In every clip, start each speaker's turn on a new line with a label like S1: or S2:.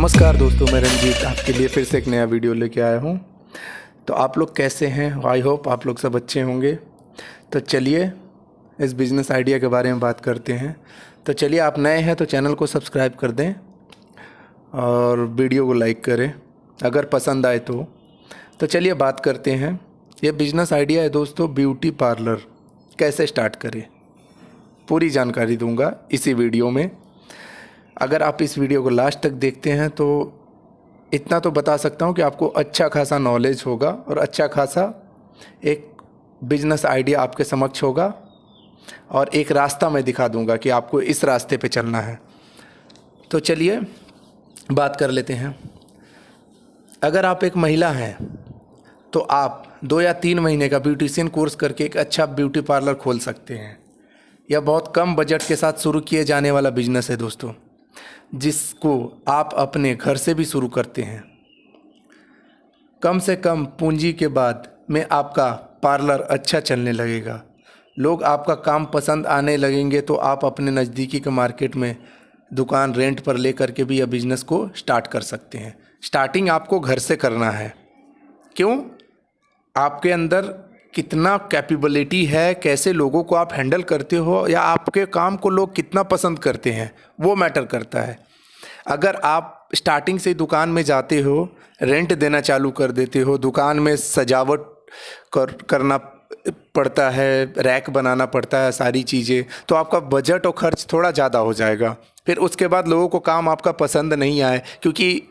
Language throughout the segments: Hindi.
S1: नमस्कार दोस्तों, मैं रंजीत आपके लिए फिर से एक नया वीडियो लेके आया हूँ। तो आप लोग कैसे हैं? आई होप आप लोग सब अच्छे होंगे। तो चलिए इस बिज़नेस आइडिया के बारे में बात करते हैं। तो चलिए, आप नए हैं तो चैनल को सब्सक्राइब कर दें और वीडियो को लाइक करें अगर पसंद आए तो चलिए बात करते हैं। ये बिज़नेस आइडिया है दोस्तों, ब्यूटी पार्लर कैसे स्टार्ट करें, पूरी जानकारी दूंगा इसी वीडियो में। अगर आप इस वीडियो को लास्ट तक देखते हैं तो इतना तो बता सकता हूं कि आपको अच्छा खासा नॉलेज होगा और अच्छा खासा एक बिजनेस आइडिया आपके समक्ष होगा और एक रास्ता मैं दिखा दूंगा कि आपको इस रास्ते पे चलना है। तो चलिए बात कर लेते हैं। अगर आप एक महिला हैं तो आप 2 या 3 महीने का ब्यूटिशियन कोर्स करके एक अच्छा ब्यूटी पार्लर खोल सकते हैं। यह बहुत कम बजट के साथ शुरू किए जाने वाला बिजनेस है दोस्तों, जिसको आप अपने घर से भी शुरू करते हैं। कम से कम पूंजी के बाद में आपका पार्लर अच्छा चलने लगेगा, लोग आपका काम पसंद आने लगेंगे, तो आप अपने नज़दीकी के मार्केट में दुकान रेंट पर लेकर के भी यह बिज़नेस को स्टार्ट कर सकते हैं। स्टार्टिंग आपको घर से करना है। क्यों? आपके अंदर कितना कैपेबिलिटी है, कैसे लोगों को आप हैंडल करते हो, या आपके काम को लोग कितना पसंद करते हैं, वो मैटर करता है। अगर आप स्टार्टिंग से दुकान में जाते हो, रेंट देना चालू कर देते हो, दुकान में सजावट करना पड़ता है, रैक बनाना पड़ता है, सारी चीज़ें, तो आपका बजट और खर्च थोड़ा ज़्यादा हो जाएगा। फिर उसके बाद लोगों को काम आपका पसंद नहीं आए, क्योंकि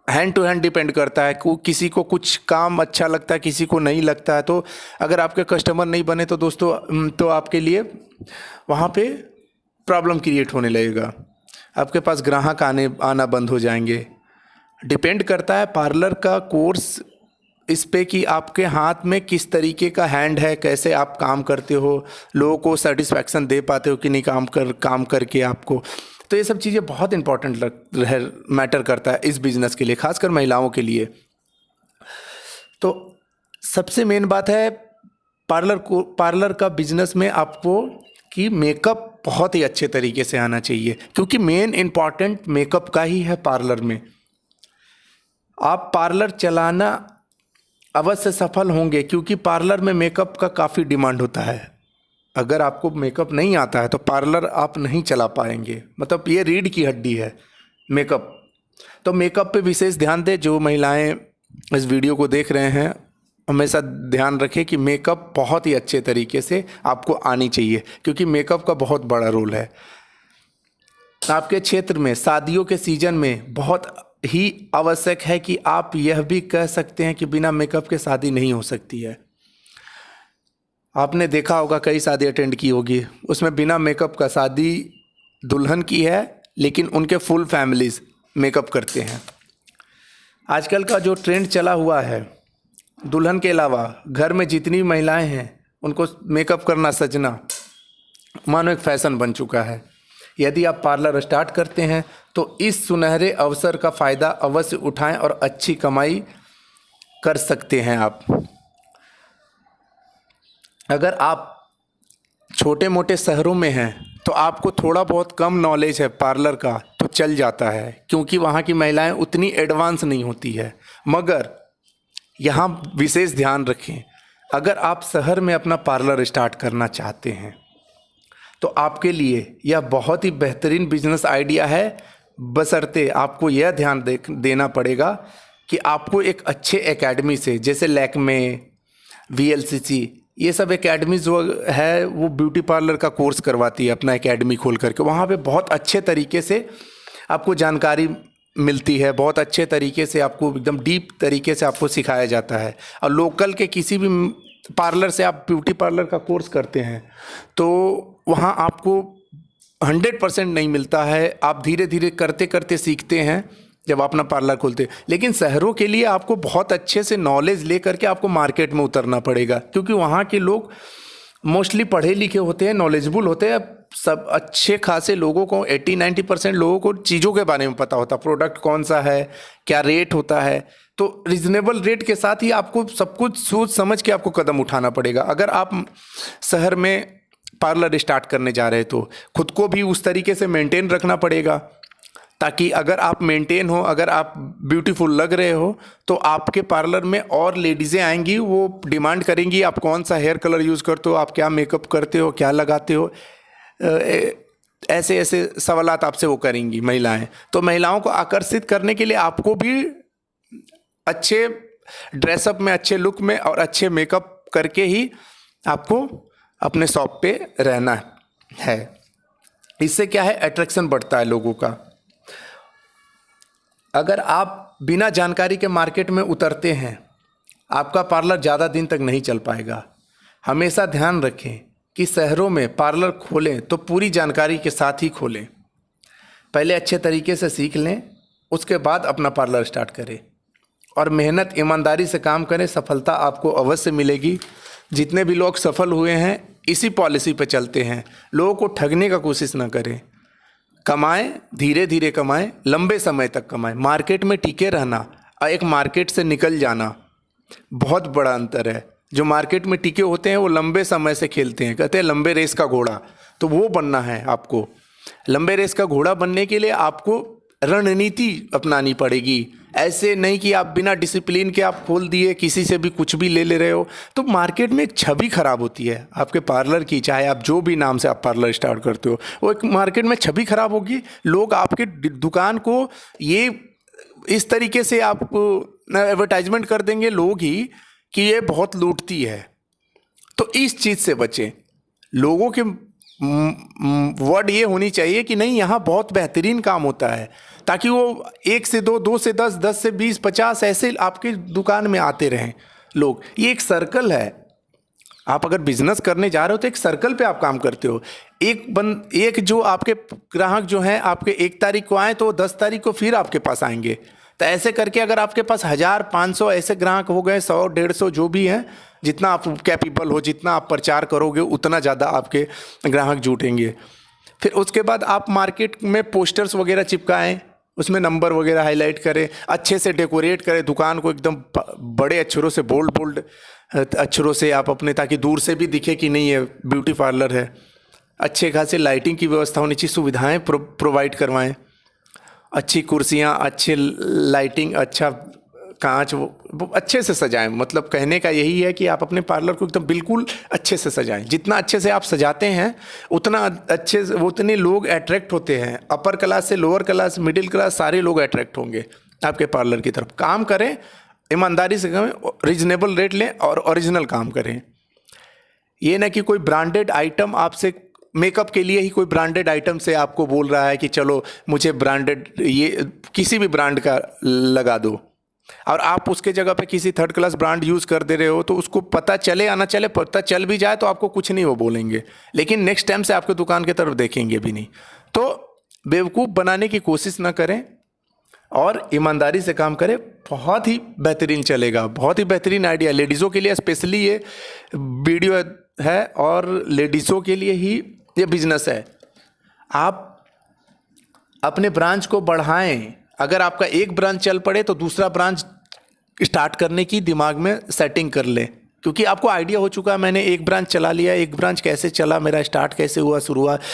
S1: हैंड टू हैंड डिपेंड करता है। किसी को कुछ काम अच्छा लगता है, किसी को नहीं लगता है। तो अगर आपके कस्टमर नहीं बने तो दोस्तों तो आपके लिए वहाँ पे प्रॉब्लम क्रिएट होने लगेगा, आपके पास ग्राहक आना बंद हो जाएंगे। डिपेंड करता है पार्लर का कोर्स इस पे कि आपके हाथ में किस तरीके का हैंड है, कैसे आप काम करते हो, लोगों को सेटिस्फैक्शन दे पाते हो कि नहीं काम करके आपको। तो ये सब चीज़ें बहुत इंपॉर्टेंट मैटर करता है इस बिज़नेस के लिए, खासकर महिलाओं के लिए। तो सबसे मेन बात है पार्लर का बिजनेस में आपको कि मेकअप बहुत ही अच्छे तरीके से आना चाहिए, क्योंकि मेन इम्पॉर्टेंट मेकअप का ही है पार्लर में। आप पार्लर चलाना अवश्य सफल होंगे, क्योंकि पार्लर में मेकअप का काफ़ी डिमांड होता है। अगर आपको मेकअप नहीं आता है तो पार्लर आप नहीं चला पाएंगे, मतलब ये रीढ़ की हड्डी है मेकअप। तो मेकअप पे विशेष ध्यान दें। जो महिलाएं इस वीडियो को देख रहे हैं, हमेशा ध्यान रखें कि मेकअप बहुत ही अच्छे तरीके से आपको आनी चाहिए, क्योंकि मेकअप का बहुत बड़ा रोल है। आपके क्षेत्र में शादियों के सीजन में बहुत ही आवश्यक है कि आप यह भी कह सकते हैं कि बिना मेकअप के शादी नहीं हो सकती है। आपने देखा होगा, कई शादी अटेंड की होगी, उसमें बिना मेकअप का शादी दुल्हन की है, लेकिन उनके फुल फैमिलीज मेकअप करते हैं। आजकल का जो ट्रेंड चला हुआ है, दुल्हन के अलावा घर में जितनी महिलाएं हैं उनको मेकअप करना, सजना मानो एक फैशन बन चुका है। यदि आप पार्लर स्टार्ट करते हैं तो इस सुनहरे अवसर का फ़ायदा अवश्य उठाएं और अच्छी कमाई कर सकते हैं आप। अगर आप छोटे मोटे शहरों में हैं तो आपको थोड़ा बहुत कम नॉलेज है पार्लर का तो चल जाता है, क्योंकि वहाँ की महिलाएं उतनी एडवांस नहीं होती है। मगर यहाँ विशेष ध्यान रखें, अगर आप शहर में अपना पार्लर स्टार्ट करना चाहते हैं तो आपके लिए यह बहुत ही बेहतरीन बिजनेस आइडिया है, बशर्ते आपको यह ध्यान देना पड़ेगा कि आपको एक अच्छे एकेडमी से, जैसे लैक्मे, VLCC, ये सब एकेडमीज जो है वो ब्यूटी पार्लर का कोर्स करवाती है अपना एकेडमी खोल करके। वहाँ पे बहुत अच्छे तरीके से आपको जानकारी मिलती है, बहुत अच्छे तरीके से आपको एकदम डीप तरीके से आपको सिखाया जाता है। और लोकल के किसी भी पार्लर से आप ब्यूटी पार्लर का कोर्स करते हैं तो वहाँ आपको 100% नहीं मिलता है। आप धीरे धीरे करते करते सीखते हैं जब अपना पार्लर खोलते हैं। लेकिन शहरों के लिए आपको बहुत अच्छे से नॉलेज ले करके आपको मार्केट में उतरना पड़ेगा, क्योंकि वहाँ के लोग मोस्टली पढ़े लिखे होते हैं, नॉलेजेबल होते हैं। सब अच्छे खासे लोगों को 80-90% लोगों को चीज़ों के बारे में पता होता है, प्रोडक्ट कौन सा है, क्या रेट होता है। तो रिजनेबल रेट के साथ ही आपको सब कुछ सोच समझ के आपको कदम उठाना पड़ेगा। अगर आप शहर में पार्लर स्टार्ट करने जा रहे हैं तो खुद को भी उस तरीके से मेंटेन रखना पड़ेगा ताकि अगर आप मेंटेन हो, अगर आप ब्यूटीफुल लग रहे हो, तो आपके पार्लर में और लेडीज़ें आएंगी, वो डिमांड करेंगी आप कौन सा हेयर कलर यूज़ करते हो, आप क्या मेकअप करते हो, क्या लगाते हो। ऐसे ऐसे सवालात आपसे वो करेंगी महिलाएं। तो महिलाओं को आकर्षित करने के लिए आपको भी अच्छे ड्रेसअप में, अच्छे लुक में और अच्छे मेकअप करके ही आपको अपने शॉप पे रहना है। इससे क्या है, अट्रैक्शन बढ़ता है लोगों का। अगर आप बिना जानकारी के मार्केट में उतरते हैं, आपका पार्लर ज़्यादा दिन तक नहीं चल पाएगा। हमेशा ध्यान रखें कि शहरों में पार्लर खोलें तो पूरी जानकारी के साथ ही खोलें। पहले अच्छे तरीके से सीख लें, उसके बाद अपना पार्लर स्टार्ट करें और मेहनत ईमानदारी से काम करें। सफलता आपको अवश्य मिलेगी। जितने भी लोग सफल हुए हैं इसी पॉलिसी पे चलते हैं। लोगों को ठगने का कोशिश ना करें। कमाएं, धीरे धीरे कमाएं, लंबे समय तक कमाएं। मार्केट में टिके रहना और एक मार्केट से निकल जाना बहुत बड़ा अंतर है। जो मार्केट में टिके होते हैं वो लंबे समय से खेलते हैं, कहते हैं लंबे रेस का घोड़ा। तो वो बनना है आपको। लंबे रेस का घोड़ा बनने के लिए आपको रणनीति अपनानी पड़ेगी। ऐसे नहीं कि आप बिना डिसिप्लिन के आप खोल दिए, किसी से भी कुछ भी ले रहे हो, तो मार्केट में एक छवि खराब होती है आपके पार्लर की। चाहे आप जो भी नाम से आप पार्लर स्टार्ट करते हो, वो एक मार्केट में छवि खराब होगी। लोग आपके दुकान को ये इस तरीके से आप एडवर्टाइजमेंट कर देंगे लोग ही कि ये बहुत लूटती है। तो इस चीज़ से बचें। लोगों के वर्ड ये होनी चाहिए कि नहीं, यहाँ बहुत बेहतरीन काम होता है, ताकि वो 1 से 2, 2 से 10, 10 से 20, 50 ऐसे आपके दुकान में आते रहें लोग। ये एक सर्कल है। आप अगर बिजनेस करने जा रहे हो तो एक सर्कल पे आप काम करते हो। एक जो आपके ग्राहक जो हैं आपके 1 तारीख को आए तो वो 10 तारीख को फिर आपके पास आएंगे। तो ऐसे करके अगर आपके पास 1000, 500 ऐसे ग्राहक हो गए, 100, 150 जो भी हैं, जितना आप कैपेबल हो, जितना आप प्रचार करोगे उतना ज़्यादा आपके ग्राहक जुटेंगे। फिर उसके बाद आप मार्केट में पोस्टर्स वगैरह चिपकाएं, उसमें नंबर वगैरह हाईलाइट करें, अच्छे से डेकोरेट करें दुकान को, एकदम बड़े अक्षरों से, बोल्ड बोल्ड अक्षरों से आप अपने, ताकि दूर से भी दिखे कि नहीं ये ब्यूटी पार्लर है। अच्छे खासे लाइटिंग की व्यवस्था होनी चाहिए, सुविधाएँ प्रोवाइड करवाएँ, अच्छी कुर्सियाँ, अच्छी लाइटिंग, अच्छा कांच, वो अच्छे से सजाएं। मतलब कहने का यही है कि आप अपने पार्लर को एकदम बिल्कुल अच्छे से सजाएं। जितना अच्छे से आप सजाते हैं उतना अच्छे से उतने लोग अट्रैक्ट होते हैं। अपर क्लास से लोअर क्लास, मिडिल क्लास, सारे लोग अट्रैक्ट होंगे आपके पार्लर की तरफ। काम करें, ईमानदारी से करें, रीजनेबल रेट लें और ओरिजिनल काम करें। ये ना कि कोई ब्रांडेड आइटम आपसे, मेकअप के लिए ही कोई ब्रांडेड आइटम से आपको बोल रहा है कि चलो मुझे ब्रांडेड, ये किसी भी ब्रांड का लगा दो, और आप उसके जगह पे किसी 3rd क्लास ब्रांड यूज़ कर दे रहे हो, तो उसको पता चले या ना चले, पता चल भी जाए तो आपको कुछ नहीं वो बोलेंगे, लेकिन नेक्स्ट टाइम से आपके दुकान की तरफ देखेंगे भी नहीं। तो बेवकूफ़ बनाने की कोशिश ना करें और ईमानदारी से काम करें। बहुत ही बेहतरीन चलेगा, बहुत ही बेहतरीन आइडिया। लेडीज़ों के लिए स्पेशली ये वीडियो है और लेडीज़ों के लिए ही ये बिजनेस है। आप अपने ब्रांच को बढ़ाएं। अगर आपका एक ब्रांच चल पड़े तो दूसरा ब्रांच स्टार्ट करने की दिमाग में सेटिंग कर ले, क्योंकि आपको आइडिया हो चुका है, मैंने एक ब्रांच चला लिया, एक ब्रांच कैसे चला, मेरा स्टार्ट कैसे हुआ,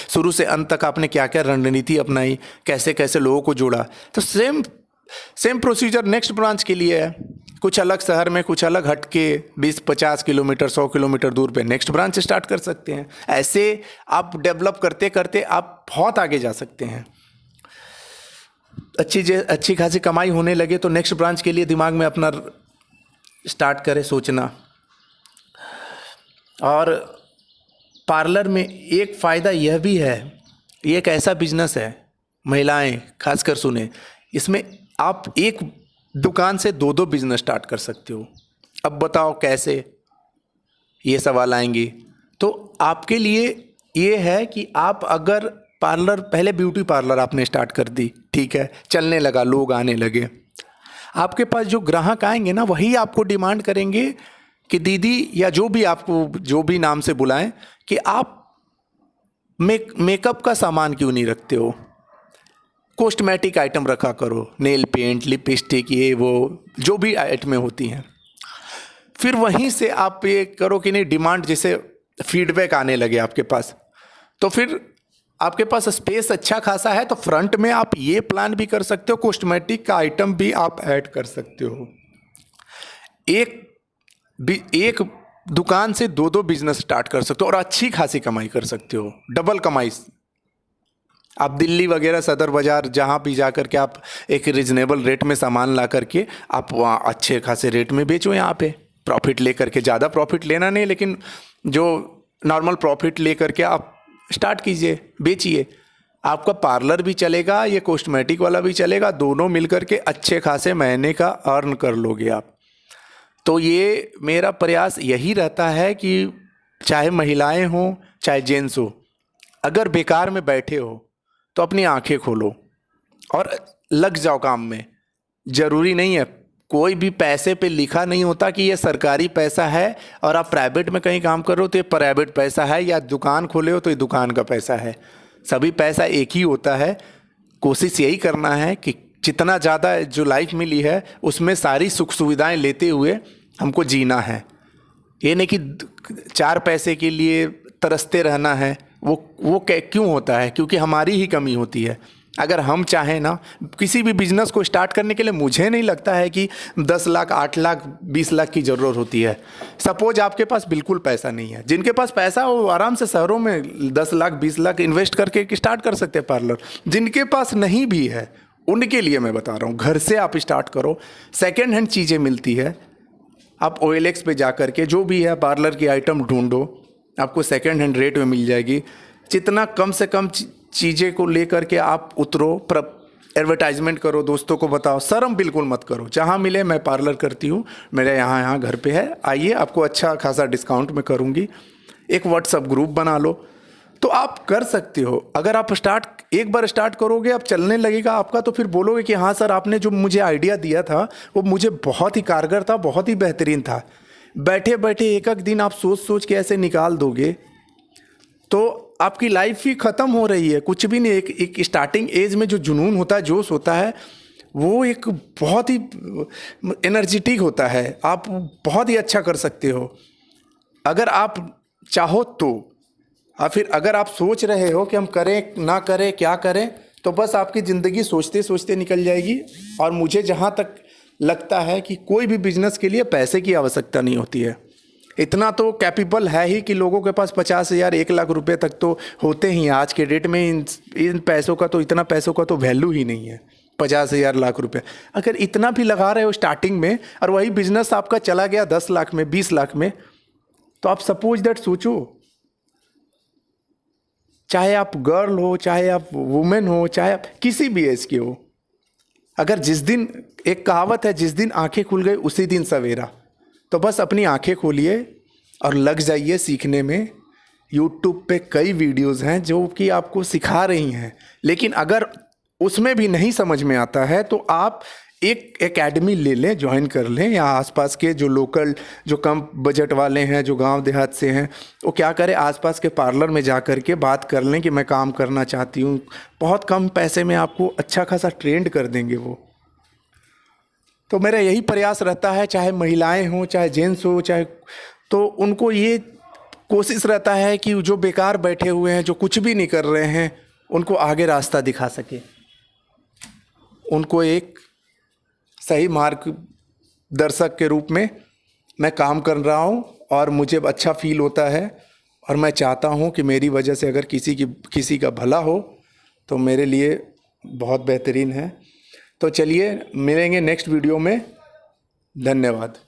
S1: शुरू से अंत तक आपने क्या क्या रणनीति अपनाई, कैसे कैसे लोगों को जोड़ा। तो सेम प्रोसीजर नेक्स्ट ब्रांच के लिए है। कुछ अलग शहर में, कुछ अलग हट के 20-50 किलोमीटर, 100 किलोमीटर दूर पे नेक्स्ट ब्रांच स्टार्ट कर सकते हैं। ऐसे आप डेवलप करते करते आप बहुत आगे जा सकते हैं। अच्छी खासी कमाई होने लगे तो नेक्स्ट ब्रांच के लिए दिमाग में अपना स्टार्ट करें सोचना। और पार्लर में एक फ़ायदा यह भी है, ये एक ऐसा बिजनेस है, महिलाएं खासकर सुने, इसमें आप एक दुकान से 2-2 बिजनेस स्टार्ट कर सकते हो। अब बताओ कैसे, ये सवाल आएंगे। तो आपके लिए ये है कि आप अगर पार्लर, पहले ब्यूटी पार्लर आपने स्टार्ट कर दी, ठीक है, चलने लगा, लोग आने लगे, आपके पास जो ग्राहक आएंगे ना वही आपको डिमांड करेंगे कि दीदी, या जो भी आपको जो भी नाम से बुलाएं, कि आप मेकअप का सामान क्यों नहीं रखते हो, कॉस्मेटिक आइटम रखा करो, नेल पेंट, लिपस्टिक, ये वो जो भी आइटमें होती हैं। फिर वहीं से आप ये करो कि नहीं, डिमांड जैसे फीडबैक आने लगे आपके पास, तो फिर आपके पास स्पेस अच्छा खासा है तो फ्रंट में आप ये प्लान भी कर सकते हो, कॉस्मेटिक का आइटम भी आप ऐड कर सकते हो। एक दुकान से दो दो बिजनेस स्टार्ट कर सकते हो और अच्छी खासी कमाई कर सकते हो, डबल कमाई। आप दिल्ली वगैरह सदर बाज़ार जहाँ भी जा कर के आप एक रिजनेबल रेट में सामान ला करके आप वहाँ अच्छे खासे रेट में बेचो। यहाँ पे प्रॉफिट ले करके, ज़्यादा प्रॉफिट लेना नहीं लेकिन जो नॉर्मल प्रॉफिट ले करके आप स्टार्ट कीजिए, बेचिए। आपका पार्लर भी चलेगा, ये कॉस्मेटिक वाला भी चलेगा, दोनों मिल करके अच्छे खासे महीने का अर्न कर लोगे आप। तो ये मेरा प्रयास यही रहता है कि चाहे महिलाएं हों चाहे जेंट्स हो, अगर बेकार में बैठे हो तो अपनी आंखें खोलो और लग जाओ काम में। ज़रूरी नहीं है, कोई भी पैसे पे लिखा नहीं होता कि ये सरकारी पैसा है और आप प्राइवेट में कहीं काम कर रहे हो तो ये प्राइवेट पैसा है, या दुकान खोले हो तो ये दुकान का पैसा है। सभी पैसा एक ही होता है। कोशिश यही करना है कि जितना ज़्यादा जो लाइफ मिली है उसमें सारी सुख सुविधाएं लेते हुए हमको जीना है। ये नहीं कि 4 पैसे के लिए तरसते रहना है। वो क्यों होता है? क्योंकि हमारी ही कमी होती है। अगर हम चाहें ना, किसी भी बिजनेस को स्टार्ट करने के लिए मुझे नहीं लगता है कि 10 लाख 8 लाख 20 लाख की ज़रूरत होती है। सपोज आपके पास बिल्कुल पैसा नहीं है, जिनके पास पैसा हो वो आराम से शहरों में 10 लाख 20 लाख इन्वेस्ट करके स्टार्ट कर सकते हैं पार्लर। जिनके पास नहीं भी है उनके लिए मैं बता रहा हूँ, घर से आप स्टार्ट करो। सेकेंड हैंड चीज़ें मिलती है, आप OLX पे जा कर के जो भी है पार्लर की आइटम ढूंढो, आपको सेकेंड हैंड रेट में मिल जाएगी। जितना कम से कम चीज़ें को लेकर के आप उतरो, एडवर्टाइजमेंट करो, दोस्तों को बताओ, शर्म बिल्कुल मत करो। जहाँ मिले मैं पार्लर करती हूँ, मेरे यहाँ घर पे है, आइए आपको अच्छा खासा डिस्काउंट में करूँगी। एक व्हाट्सअप ग्रुप बना लो तो आप कर सकते हो। अगर आप एक बार स्टार्ट करोगे, आप चलने लगेगा आपका, तो फिर बोलोगे कि हाँ सर आपने जो मुझे आइडिया दिया था वो मुझे बहुत ही कारगर था, बहुत ही बेहतरीन था। बैठे बैठे एक एक दिन आप सोच सोच के ऐसे निकाल दोगे तो आपकी लाइफ ही ख़त्म हो रही है। कुछ भी नहीं। एक स्टार्टिंग एज में जो जुनून होता है, जोश होता है, वो एक बहुत ही एनर्जेटिक होता है। आप बहुत ही अच्छा कर सकते हो अगर आप चाहो तो। और फिर अगर आप सोच रहे हो कि हम करें ना करें, क्या करें, तो बस आपकी ज़िंदगी सोचते सोचते निकल जाएगी। और मुझे जहाँ तक लगता है कि कोई भी बिजनेस के लिए पैसे की आवश्यकता नहीं होती है। इतना तो कैपेबल है ही कि लोगों के पास 50,000 1 लाख रुपए तक तो होते ही हैं। आज के डेट में इन पैसों का तो, इतना पैसों का तो वैल्यू ही नहीं है। 50,000 लाख रुपए अगर इतना भी लगा रहे हो स्टार्टिंग में और वही बिजनेस आपका चला गया 10 लाख में, 20 लाख में, तो आप सपोज दैट सोचो, चाहे आप गर्ल हो, चाहे आप वुमेन हो, चाहे आप किसी भी एज के हो, अगर जिस दिन, एक कहावत है, जिस दिन आंखें खुल गई उसी दिन सवेरा। तो बस अपनी आंखें खोलिए और लग जाइए सीखने में। यूट्यूब पे कई वीडियोस हैं जो कि आपको सिखा रही हैं, लेकिन अगर उसमें भी नहीं समझ में आता है तो आप एक एकेडमी ले लें, ज्वाइन कर लें। यहाँ आसपास के जो लोकल, जो कम बजट वाले हैं, जो गांव देहात से हैं, वो क्या करें, आसपास के पार्लर में जा कर के बात कर लें कि मैं काम करना चाहती हूँ। बहुत कम पैसे में आपको अच्छा खासा ट्रेंड कर देंगे वो। तो मेरा यही प्रयास रहता है, चाहे महिलाएं हों चाहे जेंट्स हो, चाहे, तो उनको ये कोशिश रहता है कि जो बेकार बैठे हुए हैं, जो कुछ भी नहीं कर रहे हैं, उनको आगे रास्ता दिखा सके, उनको एक सही मार्गदर्शक के रूप में मैं काम कर रहा हूँ और मुझे अच्छा फील होता है। और मैं चाहता हूँ कि मेरी वजह से अगर किसी का भला हो तो मेरे लिए बहुत बेहतरीन है। तो चलिए मिलेंगे नेक्स्ट वीडियो में। धन्यवाद।